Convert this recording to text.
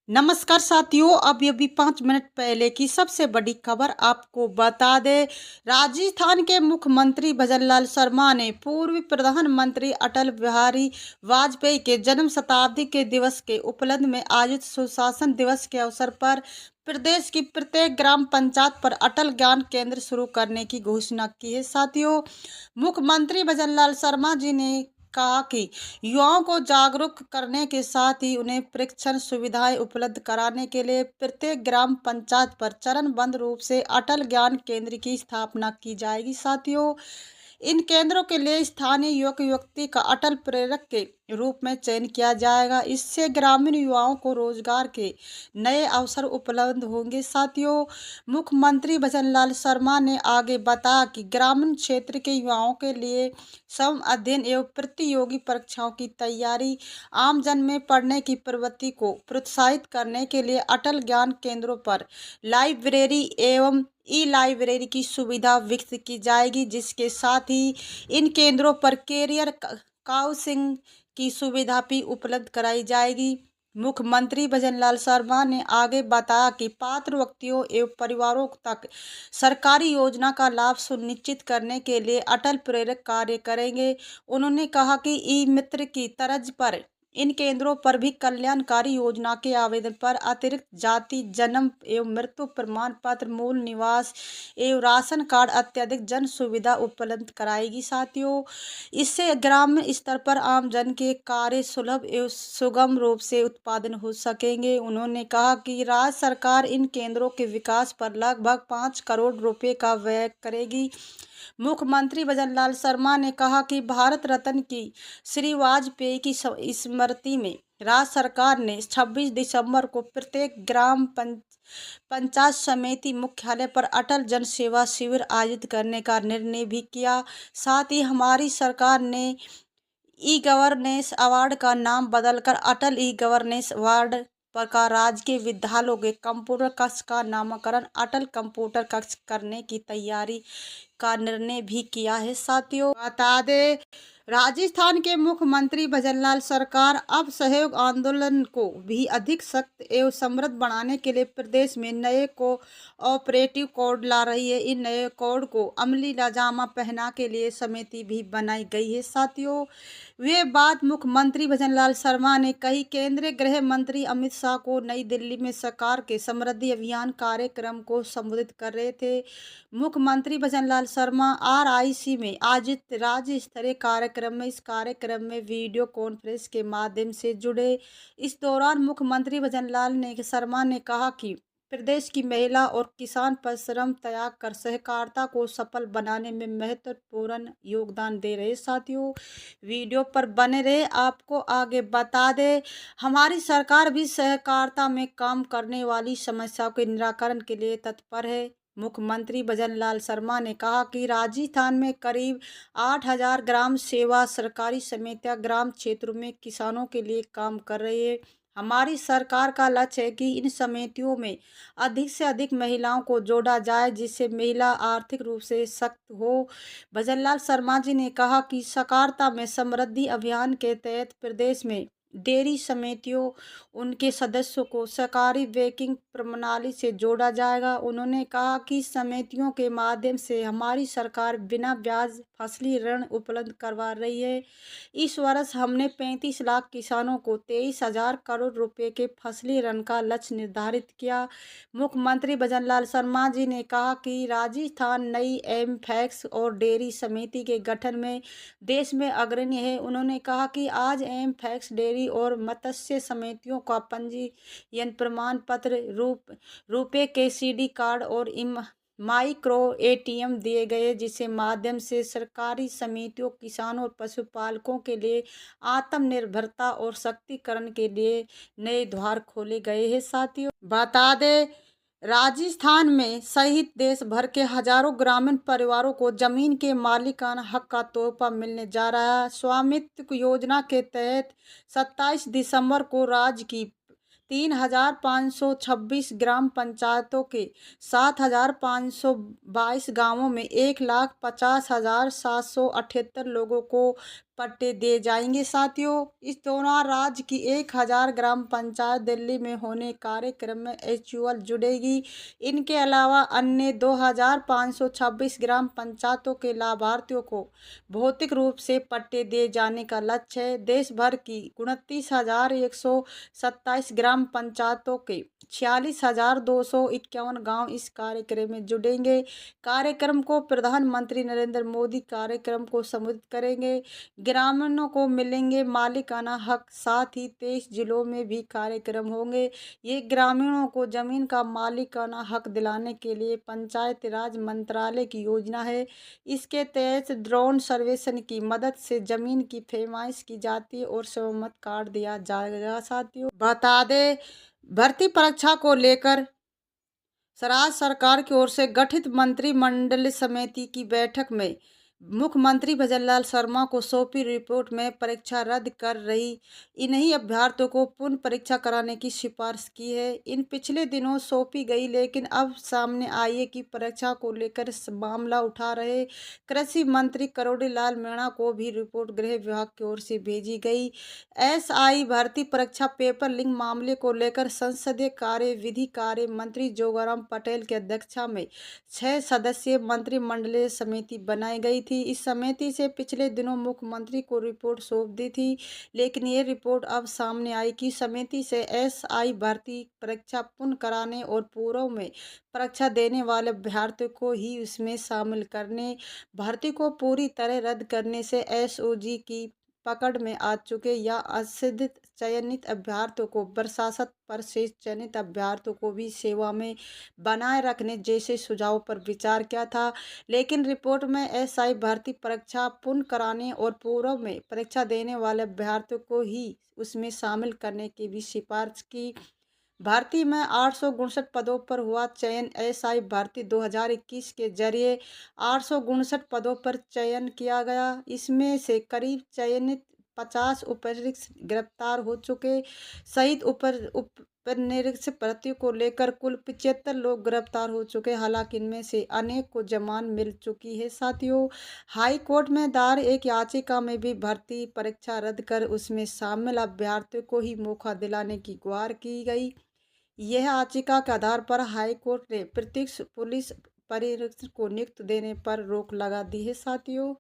नमस्कार साथियों, अभी 5 मिनट पहले की सबसे बड़ी खबर आपको बता दें। राजस्थान के मुख्यमंत्री भजनलाल शर्मा ने पूर्व प्रधानमंत्री अटल बिहारी वाजपेयी के जन्म शताब्दी के दिवस के उपलक्ष्य में आयोजित सुशासन दिवस के अवसर पर प्रदेश की प्रत्येक ग्राम पंचायत पर अटल ज्ञान केंद्र शुरू करने की घोषणा की है। साथियों, मुख्यमंत्री भजनलाल शर्मा जी ने कहा कि युवाओं को जागरूक करने के साथ ही उन्हें प्रशिक्षण सुविधाएं उपलब्ध कराने के लिए प्रत्येक ग्राम पंचायत पर चरणबद्ध रूप से अटल ज्ञान केंद्र की स्थापना की जाएगी। साथियों, इन केंद्रों के लिए स्थानीय युवक युवती का अटल प्रेरक के रूप में चयन किया जाएगा। इससे ग्रामीण युवाओं को रोजगार के नए अवसर उपलब्ध होंगे। साथियों, मुख्यमंत्री भजनलाल शर्मा ने आगे बताया कि ग्रामीण क्षेत्र के युवाओं के लिए सम अध्ययन एवं प्रतियोगी परीक्षाओं की तैयारी, आमजन में पढ़ने की प्रवृत्ति को प्रोत्साहित करने के लिए अटल ज्ञान केंद्रों पर लाइब्रेरी एवं ई लाइब्रेरी की सुविधा विकसित की जाएगी, जिसके साथ ही इन केंद्रों पर कैरियर काउंसलिंग की सुविधा भी उपलब्ध कराई जाएगी। मुख्यमंत्री भजनलाल शर्मा ने आगे बताया कि पात्र व्यक्तियों एवं परिवारों तक सरकारी योजना का लाभ सुनिश्चित करने के लिए अटल प्रेरक कार्य करेंगे। उन्होंने कहा कि ई मित्र की तर्ज पर इन केंद्रों पर भी कल्याणकारी योजना के आवेदन पर अतिरिक्त जाति, जन्म एवं मृत्यु प्रमाण पत्र, मूल निवास एवं राशन कार्ड अत्यधिक जन सुविधा उपलब्ध कराएगी। साथियों, इससे ग्रामीण स्तर पर आम जन के कार्य सुलभ एवं सुगम रूप से उत्पादन हो सकेंगे। उन्होंने कहा कि राज्य सरकार इन केंद्रों के विकास पर लगभग 5 करोड़ रुपए का व्यय करेगी। मुख्यमंत्री भजनलाल शर्मा ने कहा कि भारत रत्न की श्री वाजपेयी की स्मृति में राज्य सरकार ने 26 दिसंबर को प्रत्येक ग्राम पंचायत समिति मुख्यालय पर अटल जन सेवा शिविर आयोजित करने का निर्णय भी किया। साथ ही हमारी सरकार ने ई गवर्नेंस अवार्ड का नाम बदलकर अटल ई गवर्नेंस अवार्ड का राजकीय विद्यालयों के कंप्यूटर कक्ष का नामकरण अटल कंप्यूटर कक्ष करने की तैयारी का निर्णय भी किया है। साथियों, बता दें, राजस्थान के मुख्यमंत्री भजनलाल सरकार अब सहयोग आंदोलन को भी अधिक सख्त एवं समृद्ध बनाने के लिए प्रदेश में नए को ऑपरेटिव कोड ला रही है। इन नए कोड को अमली जामा पहना के लिए समिति भी बनाई गई है। साथियों, वे बात मुख्यमंत्री भजनलाल शर्मा ने कही। केंद्रीय गृह मंत्री अमित शाह को नई दिल्ली में सरकार के समृद्धि अभियान कार्यक्रम को संबोधित कर रहे थे। मुख्यमंत्री भजनलाल शर्मा RIC में आयोजित राज्य स्तरीय कार्यक्रम में इस कार्यक्रम में वीडियो कॉन्फ्रेंस के माध्यम से जुड़े। इस दौरान मुख्यमंत्री भजनलाल शर्मा ने कहा कि प्रदेश की महिला और किसान परिश्रम त्याग कर सहकारिता को सफल बनाने में महत्वपूर्ण योगदान दे रहे। साथियों, वीडियो पर बने रहे। आपको आगे बता दें, हमारी सरकार भी सहकारिता में काम करने वाली समस्याओं के निराकरण के लिए तत्पर है। मुख्यमंत्री भजनलाल शर्मा ने कहा कि राजस्थान में करीब 8,000 ग्राम सेवा सरकारी समितियां ग्राम क्षेत्रों में किसानों के लिए काम कर रही है। हमारी सरकार का लक्ष्य है कि इन समितियों में अधिक से अधिक महिलाओं को जोड़ा जाए, जिससे महिला आर्थिक रूप से सशक्त हो। भजनलाल शर्मा जी ने कहा कि सहकारिता में समृद्धि अभियान के तहत प्रदेश में डेयरी समितियों उनके सदस्यों को सहकारी बैंकिंग प्रणाली से जोड़ा जाएगा। उन्होंने कहा कि समितियों के माध्यम से हमारी सरकार बिना ब्याज फसली ऋण उपलब्ध करवा रही है। इस वर्ष हमने 35 लाख किसानों को 23,000 करोड़ रुपए के फसली ऋण का लक्ष्य निर्धारित किया। मुख्यमंत्री भजनलाल शर्मा जी ने कहा कि राजस्थान नई एमफैक्स और डेयरी समिति के गठन में देश में अग्रणी है। उन्होंने कहा कि आज एमफैक्स डेयरी और मत्स्य समितियों का पंजीयन प्रमाण पत्र रुपए के CD कार्ड और माइक्रो ATM दिए गए, जिसके माध्यम से सरकारी समितियों किसानों और पशुपालकों के लिए आत्मनिर्भरता और सशक्तिकरण के लिए नए द्वार खोले गए हैं। साथियों, बता दें, राजस्थान में सहित देश भर के हजारों ग्रामीण परिवारों को जमीन के मालिकाना हक का तोहफा मिलने जा रहा है। स्वामित्व योजना के तहत 27 दिसंबर को राज्य की 3,526 ग्राम पंचायतों के 7,522 गांवों में 1,50,778 लोगों को पट्टे दिए जाएंगे साथियों। इस दौरान राज्य की 1000 ग्राम पंचायत दिल्ली में होने कार्यक्रम में एचयूएल जुड़ेगी। इनके अलावा अन्य 2526 ग्राम पंचायतों के लाभार्थियों को भौतिक रूप से पट्टे दिए जाने का लक्ष्य है। देश भर की 29,127 ग्राम पंचायतों के 46,251 गांव इस कार्यक्रम में जुड़ेंगे। कार्यक्रम को प्रधानमंत्री नरेंद्र मोदी कार्यक्रम को संबोधित करेंगे। ग्रामीणों को मिलेंगे मालिकाना हक। साथ ही 23 जिलों में भी कार्यक्रम होंगे। ये ग्रामीणों को जमीन का मालिकाना हक दिलाने के लिए पंचायत राज मंत्रालय की योजना है। इसके तहत ड्रोन सर्वेक्षण की मदद से जमीन की पैमाइश की जाती है और सहमत कार्ड दिया जाएगा साथियों। बता दें, भर्ती परीक्षा को लेकर राज्य सरकार की ओर से गठित मंत्रिमंडल समिति की बैठक में मुख्यमंत्री भजनलाल शर्मा को सौंपी रिपोर्ट में परीक्षा रद्द कर रही इन्हीं अभ्यर्थियों को पुनः परीक्षा कराने की सिफारिश की है। इन पिछले दिनों सौंपी गई, लेकिन अब सामने आई है कि परीक्षा को लेकर मामला उठा रहे कृषि मंत्री करोड़ीलाल मीणा को भी रिपोर्ट गृह विभाग की ओर से भेजी गई। एसआई भर्ती परीक्षा पेपर लीक मामले को लेकर संसदीय कार्य विधि कार्य मंत्री जोगाराम पटेल की अध्यक्षता में 6 सदस्यीय मंत्रिमंडलीय समिति बनाई गई थी। इस समिति से पिछले दिनों मुख्यमंत्री को रिपोर्ट सौंप दी थी, लेकिन ये रिपोर्ट अब सामने आई कि समिति से एसआई भर्ती परीक्षा पुनः कराने और पूर्व में परीक्षा देने वाले अभ्यर्थियों को ही उसमें शामिल करने, भर्ती को पूरी तरह रद्द करने से एसओजी की पकड़ में आ चुके या असिद्ध चयनित अभ्यर्थियों को बर्खास्त पर शेष चयनित अभ्यर्थियों को भी सेवा में बनाए रखने जैसे सुझाव पर विचार किया था। लेकिन रिपोर्ट में एसआई भर्ती परीक्षा पुनः कराने और पूर्व में परीक्षा देने वाले अभ्यर्थियों को ही उसमें शामिल करने की भी सिफारिश की। भर्ती में 859 पदों पर हुआ चयन। एसआई भर्ती 2021 के जरिए 859 पदों पर चयन किया गया। इसमें से करीब चयनित 50 उपाध्यक्ष गिरफ्तार हो चुके। शहीद उपनिरीक्षक भर्ती को लेकर कुल 75 लोग गिरफ्तार हो चुके। हालांकि इनमें से अनेक को जमानत मिल चुकी है साथियों। हाई कोर्ट में दायर एक याचिका में भी भर्ती परीक्षा रद्द कर उसमें शामिल अभ्यर्थियों को ही मौका दिलाने की गुहार की गई। यह याचिका के आधार पर हाई कोर्ट ने प्रत्यक्ष पुलिस परिरक्षक को नियुक्त देने पर रोक लगा दी है साथियों।